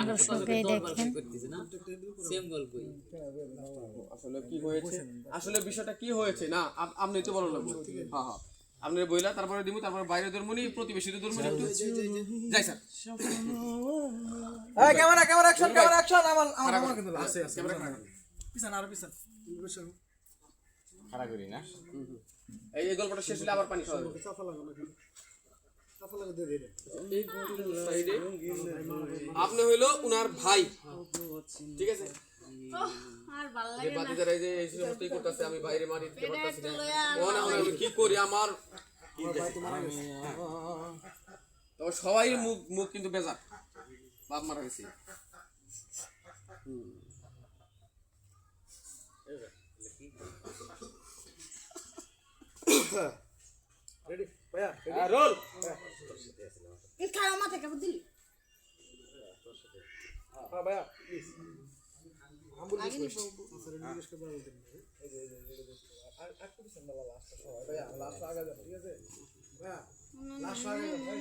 দর্শকেই দেখেন আসলে কি হয়েছে, আসলে বিষয়টা কি হয়েছে না আপনি তো বলো লাগবে। হ্যাঁ হ্যাঁ আপনি বইলা তারপরে দিব, তারপরে বাইরে ধর্মনি প্রতিবেশীদের ধর্মনি একটু যাই স্যার। এই ক্যামেরা ক্যামেরা অ্যাকশন আমার কিন্তু আছে পিছন আর পিছন খারাপ করি না। এই গল্পটা শেষ হলে আবার পানি খাওয়া যাবে। আপনি হইলো উনার ভাই, ঠিক আছে? আমি বাইরে মারি আমি কি করি, আমার সবাই মুখ কিন্তু বেজার, বাপ মারা গেছে। রেডি ভাইয়া রোল এই খাও মাথা কাপড় দিলি হ্যাঁ ভাইয়া প্লিজ আগে নি বলবো আর একটু পিছন লাস্ট ভাইয়া লাস্ট আগে যাবে, ঠিক আছে ভাইয়া লাস্ট আগে যাবে।